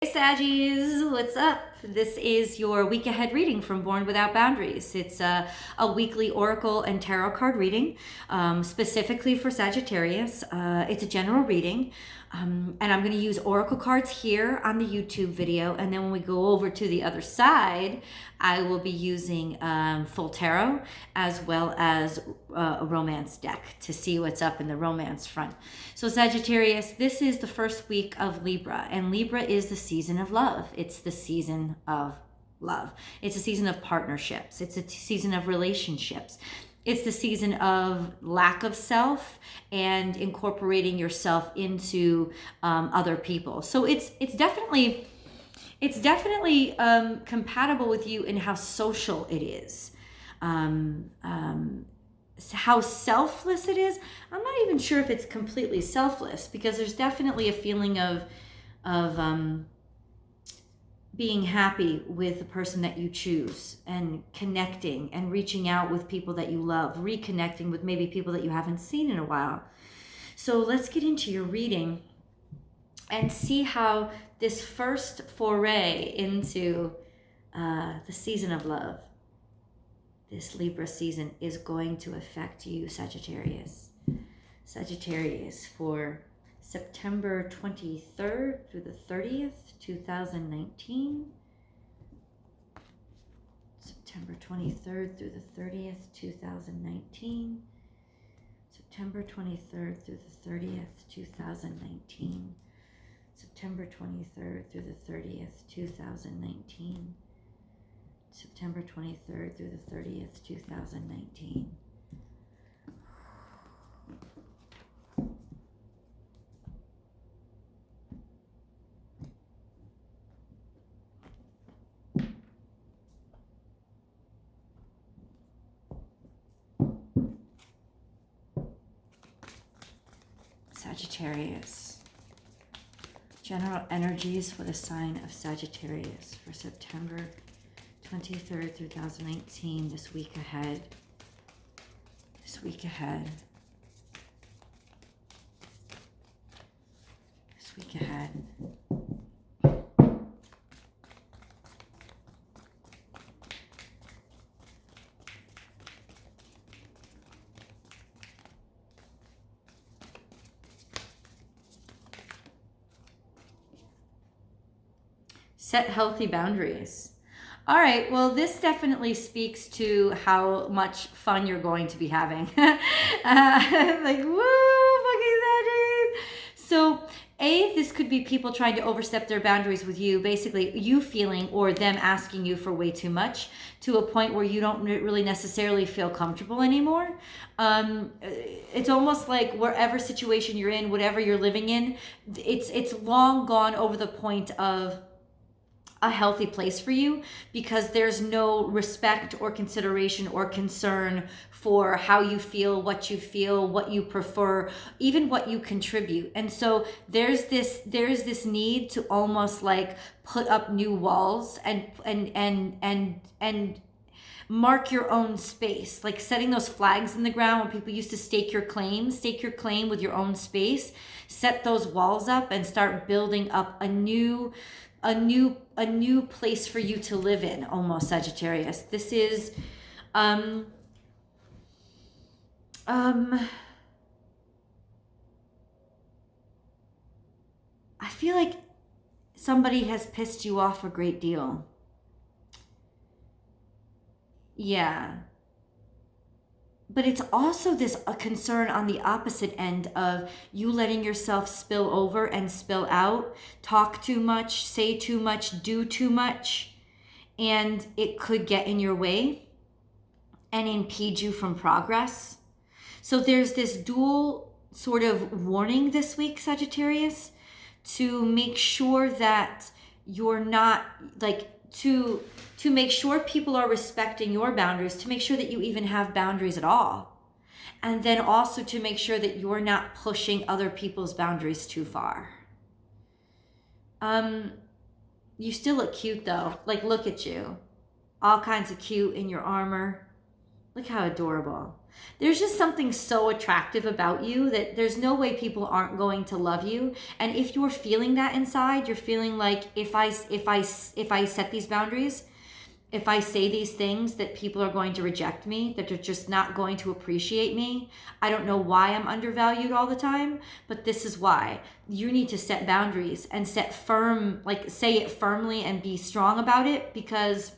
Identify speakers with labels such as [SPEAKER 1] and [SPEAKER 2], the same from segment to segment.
[SPEAKER 1] Hey Saggies, what's up? This is your week ahead reading from Born Without Boundaries. It's a weekly oracle and tarot card reading specifically for Sagittarius. It's a general reading. And I'm going to use oracle cards here on the YouTube video. And then when we go over to the other side, I will be using full tarot as well as a romance deck to see what's up in the romance front. So Sagittarius, this is the first week of Libra, and Libra is the season of love. It's the season of love. It's a season of partnerships. It's a season of relationships. It's the season of lack of self and incorporating yourself into other people. So it's definitely compatible with you in how social it is. How selfless it is. I'm not even sure if it's completely selfless, because there's definitely a feeling of being happy with the person that you choose and connecting and reaching out with people that you love, reconnecting with maybe people that you haven't seen in a while. So let's get into your reading and see how this first foray into the season of love, this Libra season, is going to affect you, Sagittarius. Sagittarius, for September 23rd through the 30th, 2019. September 23rd through the 30th, 2019. September 23rd through the 30th, 2019. September 23rd through the 30th, 2019. September 23rd through the 30th, 2019. Sagittarius. General energies for the sign of Sagittarius for September 23rd, 2019, this week ahead. This week ahead. This week ahead. Set healthy boundaries. All right, well, this definitely speaks to how much fun you're going to be having. Like, woo, fucking Sagittarius. So, this could be people trying to overstep their boundaries with you. Basically, you feeling or them asking you for way too much to a point where you don't really necessarily feel comfortable anymore. It's almost like wherever situation you're in, whatever you're living in, it's long gone over the point of a healthy place for you, because there's no respect or consideration or concern for how you feel, what you prefer, even what you contribute. And so there's this need to almost like put up new walls and mark your own space, like setting those flags in the ground when people used to stake your claim with your own space. Set those walls up and start building up a new place for you to live in, almost, Sagittarius. This is I feel like somebody has pissed you off a great deal. Yeah. But it's also a concern on the opposite end of you letting yourself spill over and spill out, talk too much, say too much, do too much, and it could get in your way and impede you from progress. So there's this dual sort of warning this week, Sagittarius, to make sure that you're not to make sure people are respecting your boundaries, to make sure that you even have boundaries at all. And then also to make sure that you're not pushing other people's boundaries too far. You still look cute though. Like, look at you. All kinds of cute in your armor. Look how adorable. There's just something so attractive about you that there's no way people aren't going to love you. And if you're feeling that inside, you're feeling like if I set these boundaries, if I say these things, that people are going to reject me, that they're just not going to appreciate me. I don't know why I'm undervalued all the time, but this is why. You need to set boundaries and set firm, like say it firmly and be strong about it, because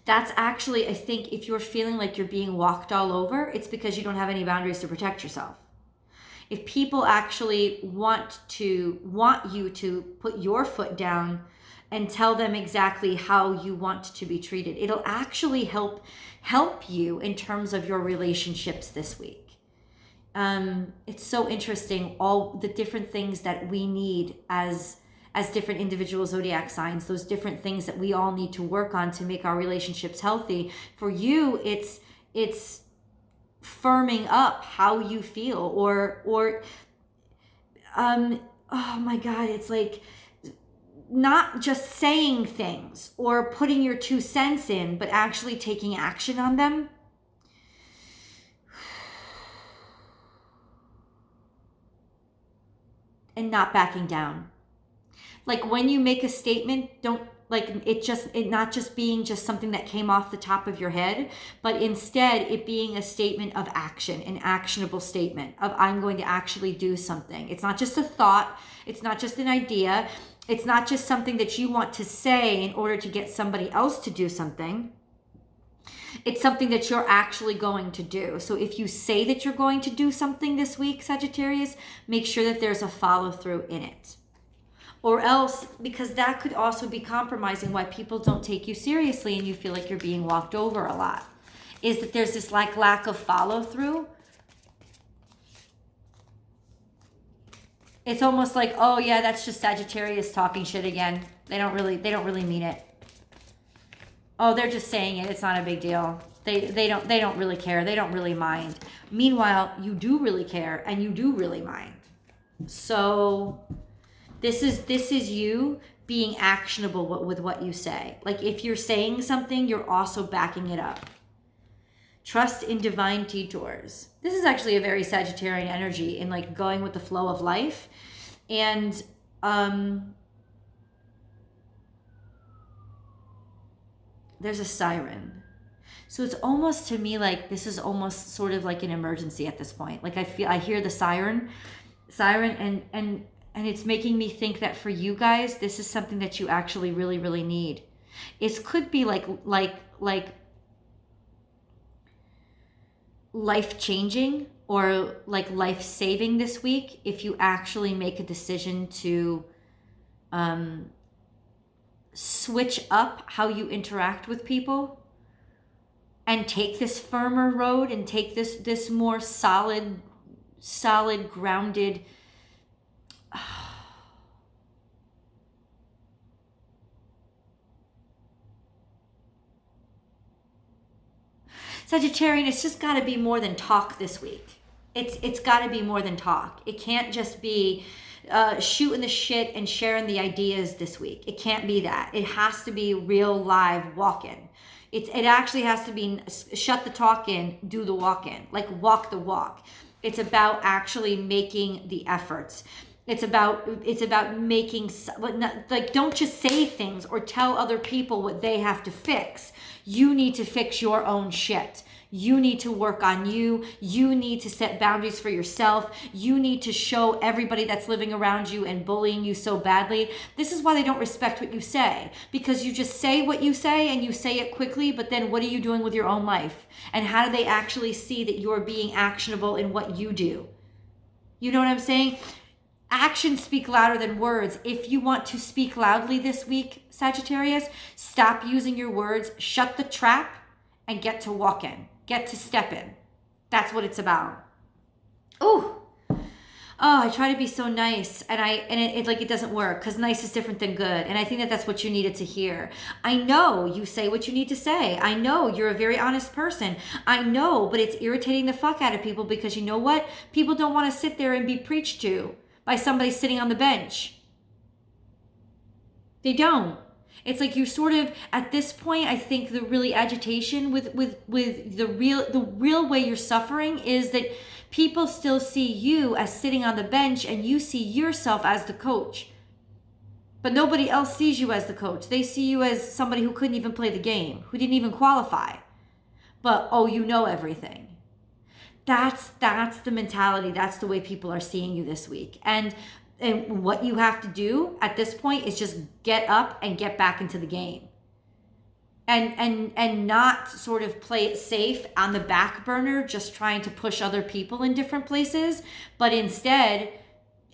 [SPEAKER 1] that's actually, I think, if you're feeling like you're being walked all over, it's because you don't have any boundaries to protect yourself. If people actually want you to put your foot down and tell them exactly how you want to be treated, it'll actually help you in terms of your relationships this week. It's so interesting, all the different things that we need as different individual zodiac signs, those different things that we all need to work on to make our relationships healthy. For you, it's firming up how you feel, or oh my God, it's like not just saying things or putting your 2 cents in, but actually taking action on them. And not backing down. Like when you make a statement, don't like it not just being just something that came off the top of your head, but instead it being a statement of action, an actionable statement of I'm going to actually do something. It's not just a thought. It's not just an idea. It's not just something that you want to say in order to get somebody else to do something. It's something that you're actually going to do. So if you say that you're going to do something this week, Sagittarius, make sure that there's a follow through in it. Or else, because that could also be compromising why people don't take you seriously and you feel like you're being walked over a lot, is that there's this like lack of follow through. It's almost like, oh yeah, that's just Sagittarius talking shit again. They don't really mean it. Oh, they're just saying it. It's not a big deal. They don't really care. They don't really mind. Meanwhile, you do really care and you do really mind. So this is you being actionable with what you say. Like if you're saying something, you're also backing it up. Trust in divine detours. This is actually a very Sagittarian energy in like going with the flow of life. And there's a siren. So it's almost to me like this is almost sort of like an emergency at this point. Like I hear the siren and it's making me think that for you guys, this is something that you actually really, really need. It could be like life-changing or like life-saving this week if you actually make a decision to switch up how you interact with people and take this firmer road and take this more solid, grounded, Sagittarian, it's just got to be more than talk this week. It's got to be more than talk. It can't just be shooting the shit and sharing the ideas this week. It can't be that. It has to be real live walking. It actually has to be shut the talk in, do the walk in, like walk the walk. It's about actually making the efforts. It's about making, like, don't just say things or tell other people what they have to fix. You need to fix your own shit. You need to work on you. You need to set boundaries for yourself. You need to show everybody that's living around you and bullying you so badly. This is why they don't respect what you say, because you just say what you say and you say it quickly, but then what are you doing with your own life? And how do they actually see that you're being actionable in what you do? You know what I'm saying? Actions speak louder than words. If you want to speak loudly this week, Sagittarius, stop using your words, shut the trap, and get to walking. Get to steppin'. That's what it's about. Ooh. Oh, I try to be so nice, and it doesn't work, because nice is different than good. And I think that that's what you needed to hear. I know you say what you need to say. I know you're a very honest person. I know, but it's irritating the fuck out of people, because you know what? People don't want to sit there and be preached to by somebody sitting on the bench. They don't. It's like you sort of, at this point, I think the really agitation with the real way you're suffering is that people still see you as sitting on the bench and you see yourself as the coach. But nobody else sees you as the coach. They see you as somebody who couldn't even play the game, who didn't even qualify. But, oh, you know everything. That's the mentality. That's the way people are seeing you this week. And what you have to do at this point is just get up and get back into the game. And not sort of play it safe on the back burner, just trying to push other people in different places, but instead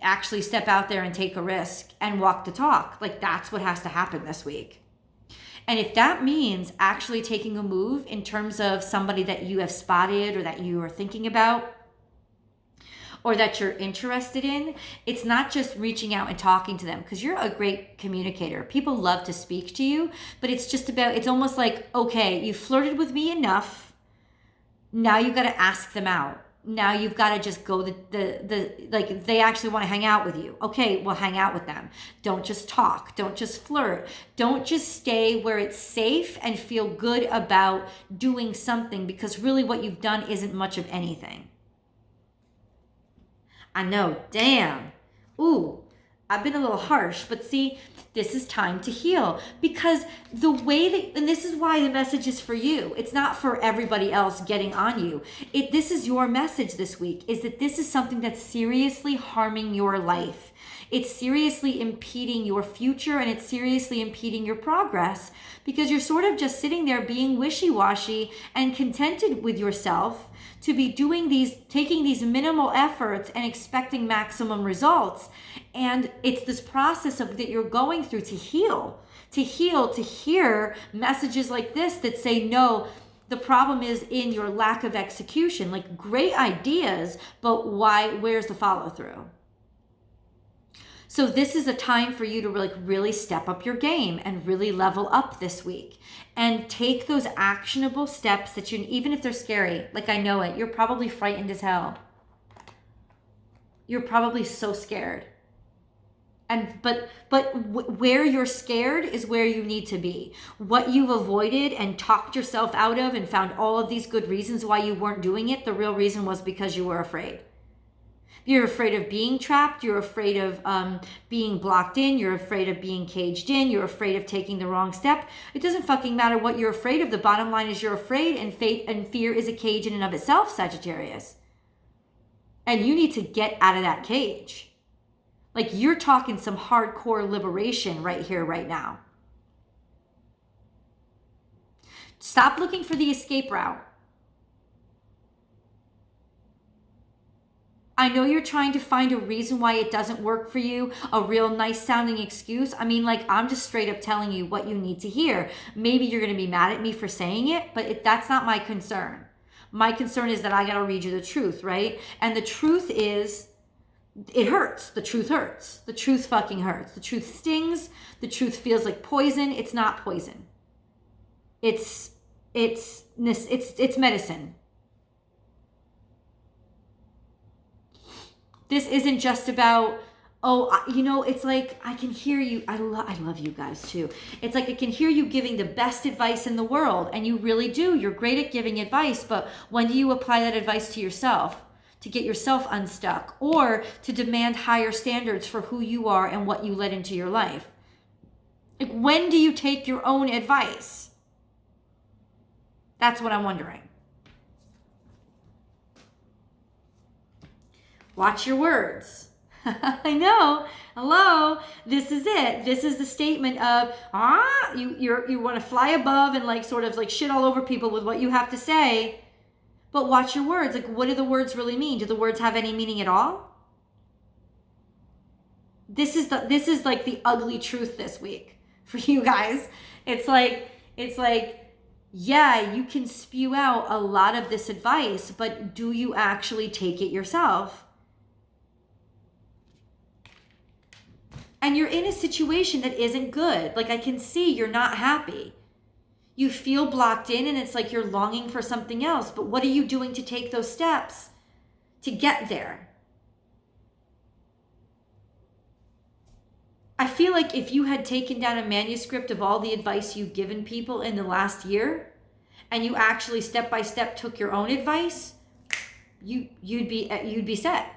[SPEAKER 1] actually step out there and take a risk and walk the talk. Like, that's what has to happen this week. And if that means actually taking a move in terms of somebody that you have spotted or that you are thinking about or that you're interested in, it's not just reaching out and talking to them, because you're a great communicator. People love to speak to you, but it's just about, it's almost like, okay, you flirted with me enough. Now you got to ask them out. Now you've got to just go like, they actually want to hang out with you. Okay, well, hang out with them. Don't just talk. Don't just flirt. Don't just stay where it's safe and feel good about doing something, because really what you've done isn't much of anything. I know, damn. Ooh, I've been a little harsh, but see, this is time to heal, because the way that, and this is why the message is for you. It's not for everybody else getting on you. This is your message this week, is that this is something that's seriously harming your life. It's seriously impeding your future, and it's seriously impeding your progress, because you're sort of just sitting there being wishy-washy and contented with yourself to be taking these minimal efforts and expecting maximum results. And it's this process that you're going through to heal, to hear messages like this that say, no, the problem is in your lack of execution. Like, great ideas, but where's the follow through? So this is a time for you to really step up your game and really level up this week and take those actionable steps that even if they're scary, like, I know it, you're probably frightened as hell. You're probably so scared. But where you're scared is where you need to be. What you've avoided and talked yourself out of and found all of these good reasons why you weren't doing it, the real reason was because you were afraid. You're afraid of being trapped. You're afraid of being blocked in. You're afraid of being caged in. You're afraid of taking the wrong step. It doesn't fucking matter what you're afraid of. The bottom line is you're afraid, and fear is a cage in and of itself, Sagittarius. And you need to get out of that cage. Like, you're talking some hardcore liberation right here, right now. Stop looking for the escape route. I know you're trying to find a reason why it doesn't work for you, a real nice sounding excuse. I mean, like, I'm just straight up telling you what you need to hear. Maybe you're going to be mad at me for saying it, but that's not my concern. My concern is that I got to read you the truth, right? And the truth is, it hurts. The truth hurts. The truth fucking hurts. The truth stings. The truth feels like poison. It's not poison. It's medicine. This isn't just about, it's like, I can hear you. I love you guys too. It's like I can hear you giving the best advice in the world, and you really do. You're great at giving advice, but when do you apply that advice to yourself to get yourself unstuck, or to demand higher standards for who you are and what you let into your life? Like, when do you take your own advice? That's what I'm wondering. Watch your words. I know. Hello. This is it. This is the statement of, you want to fly above and sort of shit all over people with what you have to say. But watch your words. Like, what do the words really mean? Do the words have any meaning at all? This is like the ugly truth this week for you guys. It's like, yeah, you can spew out a lot of this advice, but do you actually take it yourself? And you're in a situation that isn't good. Like, I can see you're not happy. You feel blocked in, and it's like you're longing for something else. But what are you doing to take those steps to get there? I feel like if you had taken down a manuscript of all the advice you've given people in the last year, and you actually step by step took your own advice, you'd be set.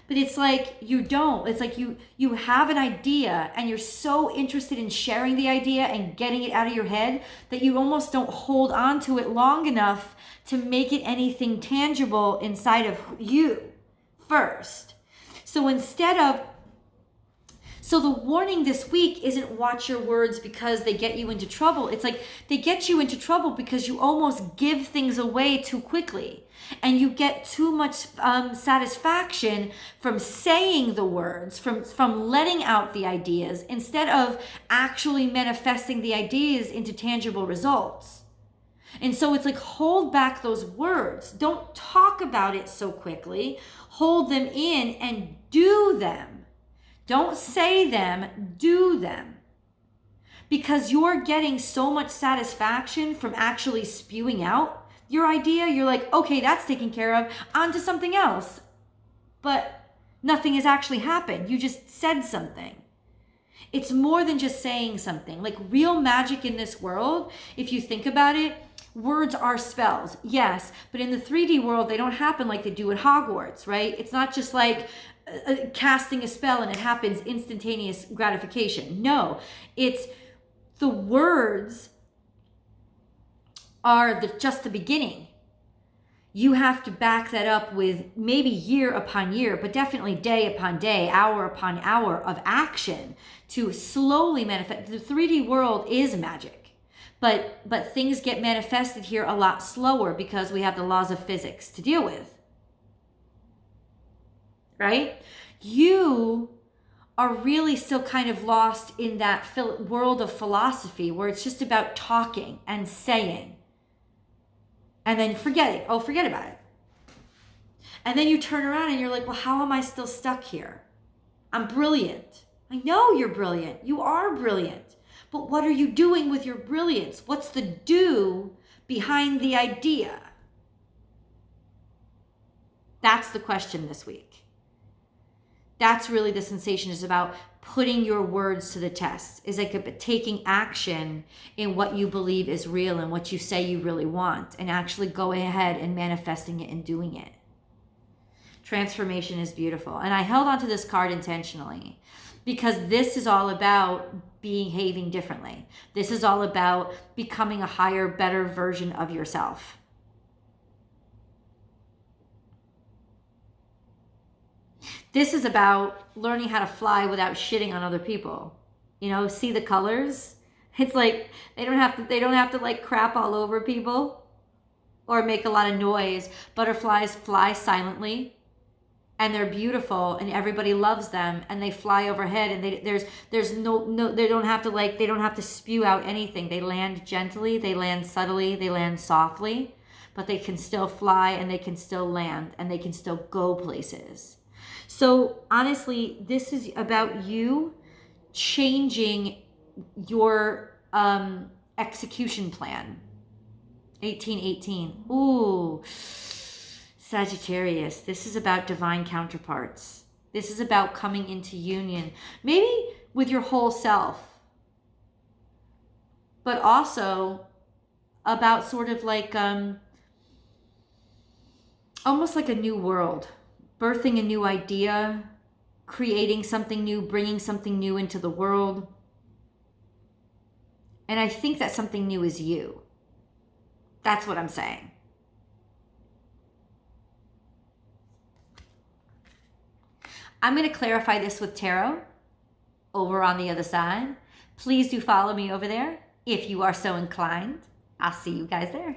[SPEAKER 1] But it's like you don't. It's like you have an idea and you're so interested in sharing the idea and getting it out of your head that you almost don't hold on to it long enough to make it anything tangible inside of you first. So so the warning this week isn't watch your words because they get you into trouble. It's like they get you into trouble because you almost give things away too quickly. And you get too much satisfaction from saying the words, from letting out the ideas, instead of actually manifesting the ideas into tangible results. And so it's like, hold back those words. Don't talk about it so quickly. Hold them in and do them. Don't say them, do them. Because you're getting so much satisfaction from actually spewing out your idea. You're like, okay, that's taken care of. On to something else. But nothing has actually happened. You just said something. It's more than just saying something. Like real magic in this world, if you think about it, words are spells, yes. But in the 3D world, they don't happen like they do at Hogwarts, right? It's not just like casting a spell and it happens instantaneous gratification. No, it's the words are just the beginning. You have to back that up with maybe year upon year, but definitely day upon day, hour upon hour of action to slowly manifest. The 3D world is magic, but things get manifested here a lot slower because we have the laws of physics to deal with. Right? You are really still kind of lost in that world of philosophy where it's just about talking and saying and then forgetting. Oh, forget about it. And then you turn around and you're like, well, how am I still stuck here? I'm brilliant. I know you're brilliant. You are brilliant. But what are you doing with your brilliance? What's the do behind the idea? That's the question this week. That's really the sensation, is about putting your words to the test. Is like taking action in what you believe is real and what you say you really want, and actually going ahead and manifesting it and doing it. Transformation is beautiful. And I held on to this card intentionally because this is all about behaving differently. This is all about becoming a higher, better version of yourself. This is about learning how to fly without shitting on other people. You know, see the colors? It's like they don't have to like crap all over people or make a lot of noise. Butterflies fly silently and they're beautiful and everybody loves them and they fly overhead and there's no they don't have to spew out anything. They land gently, they land subtly, they land softly, but they can still fly and they can still land and they can still go places. So honestly, this is about you changing your execution plan. 1818. Ooh, Sagittarius. This is about divine counterparts. This is about coming into union, maybe with your whole self, but also about sort of like almost like a new world. Birthing a new idea, creating something new, bringing something new into the world. And I think that something new is you. That's what I'm saying. I'm going to clarify this with tarot over on the other side. Please do follow me over there if you are so inclined. I'll see you guys there.